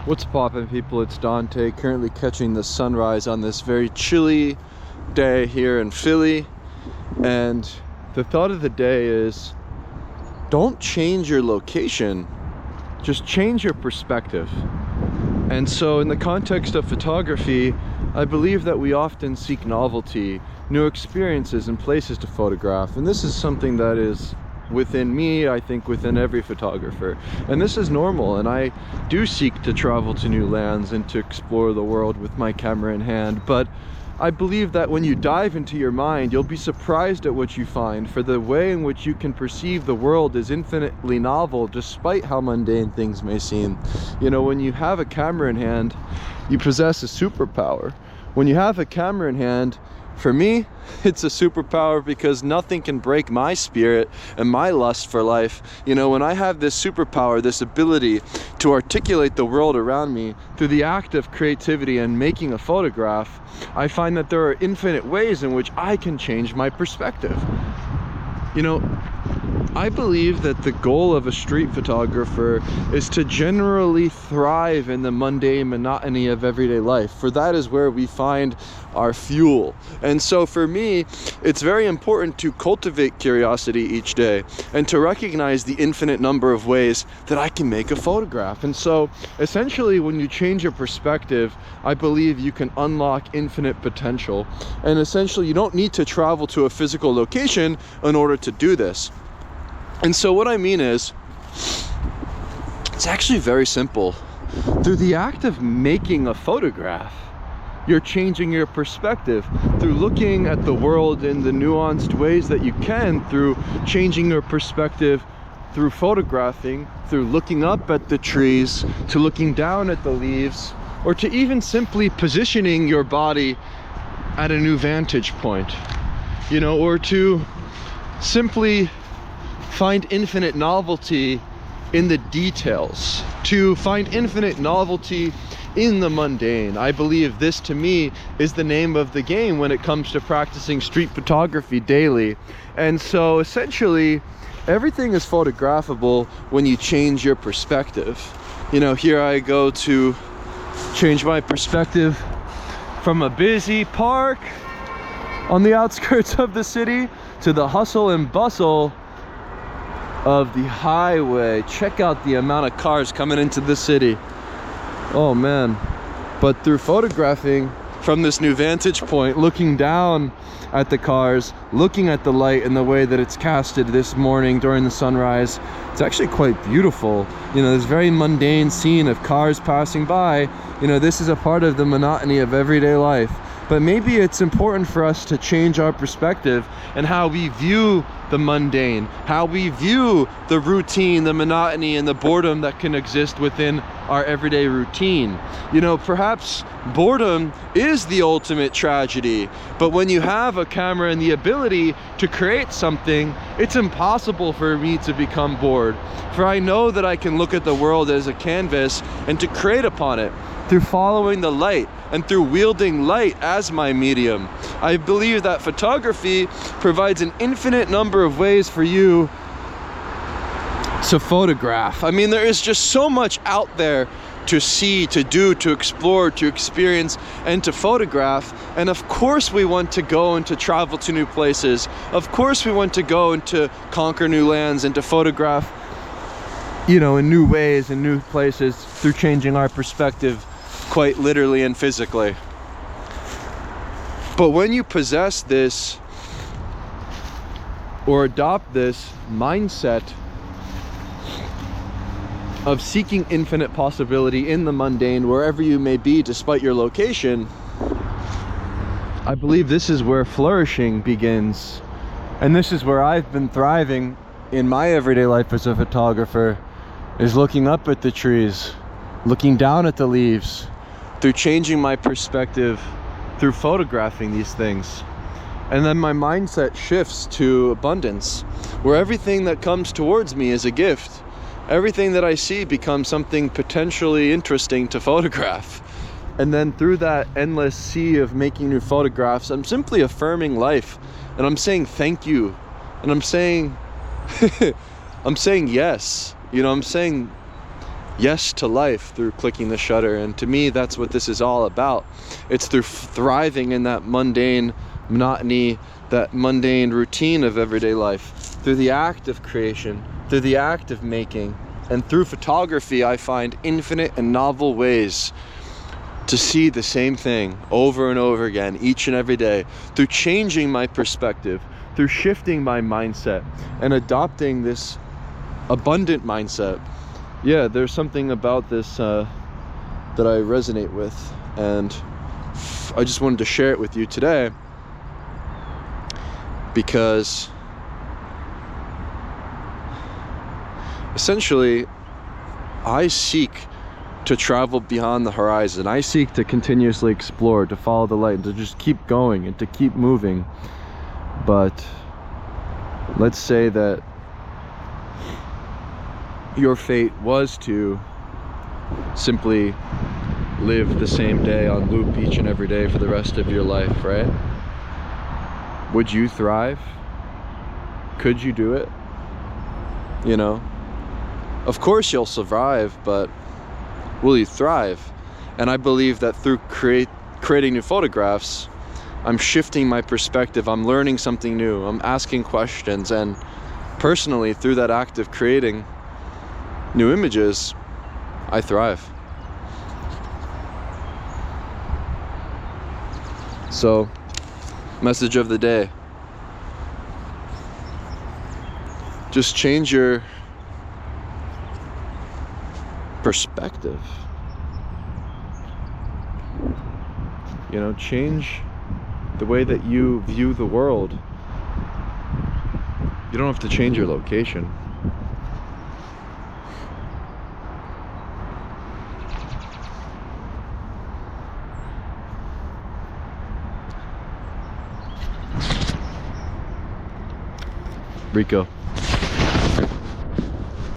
What's poppin', people? It's Dante, currently catching the sunrise on this very chilly day here in Philly. And the thought of the day is, don't change your location, just change your perspective. And so in the context of photography, I believe that we often seek novelty, new experiences and places to photograph. And this is something that is within me, I think within every photographer. And this is normal, and I do seek to travel to new lands and to explore the world with my camera in hand. But I believe that when you dive into your mind, you'll be surprised at what you find, for the way in which you can perceive the world is infinitely novel, despite how mundane things may seem. You know, when you have a camera in hand, you possess a superpower. When you have a camera in hand, for me, it's a superpower because nothing can break my spirit and my lust for life. You know, when I have this superpower, this ability to articulate the world around me through the act of creativity and making a photograph, I find that there are infinite ways in which I can change my perspective. You know, I believe that the goal of a street photographer is to generally thrive in the mundane monotony of everyday life, for that is where we find our fuel. And so for me, it's very important to cultivate curiosity each day and to recognize the infinite number of ways that I can make a photograph. And so essentially, when you change your perspective, I believe you can unlock infinite potential. And essentially, you don't need to travel to a physical location in order to do this. And so what I mean is, it's actually very simple. Through the act of making a photograph, you're changing your perspective through looking at the world in the nuanced ways that you can, through changing your perspective through photographing, through looking up at the trees, to looking down at the leaves, or to even simply positioning your body at a new vantage point, you know, or to simply find infinite novelty in the details, to find infinite novelty in the mundane. I believe this, to me, is the name of the game when it comes to practicing street photography daily. And so essentially, everything is photographable when you change your perspective. You know, here I go to change my perspective from a busy park on the outskirts of the city to the hustle and bustle of the highway. Check out the amount of cars coming into the city. Oh man. But through photographing from this new vantage point, looking down at the cars, looking at the light and the way that it's casted this morning during the sunrise, it's actually quite beautiful. You know, this very mundane scene of cars passing by, you know, this is a part of the monotony of everyday life. But maybe it's important for us to change our perspective and how we view the mundane, how we view the routine, the monotony, and the boredom that can exist within our everyday routine. You know, perhaps boredom is the ultimate tragedy, but when you have a camera and the ability to create something, it's impossible for me to become bored. For I know that I can look at the world as a canvas and to create upon it through following the light and through wielding light as my medium. I believe that photography provides an infinite number of ways for you to photograph. I mean, there is just so much out there to see, to do, to explore, to experience, and to photograph. And of course we want to go and to travel to new places. Of course we want to go and to conquer new lands and to photograph, you know, in new ways, in new places, through changing our perspective quite literally and physically. But when you possess this or adopt this mindset of seeking infinite possibility in the mundane, wherever you may be, despite your location, I believe this is where flourishing begins. And this is where I've been thriving in my everyday life as a photographer, is looking up at the trees, looking down at the leaves, through changing my perspective, through photographing these things. And then my mindset shifts to abundance, where everything that comes towards me is a gift. Everything that I see becomes something potentially interesting to photograph. And then through that endless sea of making new photographs, I'm simply affirming life. And I'm saying thank you. And I'm saying, I'm saying yes. You know, I'm saying yes to life through clicking the shutter. And to me, that's what this is all about. It's through thriving in that mundane monotony, that mundane routine of everyday life, through the act of creation, through the act of making. And through photography, I find infinite and novel ways to see the same thing over and over again, each and every day, through changing my perspective, through shifting my mindset and adopting this abundant mindset. Yeah, there's something about this that I resonate with, and I just wanted to share it with you today, because essentially I seek to travel beyond the horizon. I seek to continuously explore, to follow the light, and to just keep going and to keep moving. But let's say that your fate was to simply live the same day on loop each and every day for the rest of your life, right? Would you thrive? Could you do it? You know, of course you'll survive, but will you thrive? And I believe that through creating new photographs, I'm shifting my perspective, I'm learning something new, I'm asking questions, and personally, through that act of creating new images, I thrive. So, message of the day. Just change your perspective. You know, change the way that you view the world. You don't have to change your location. Rico.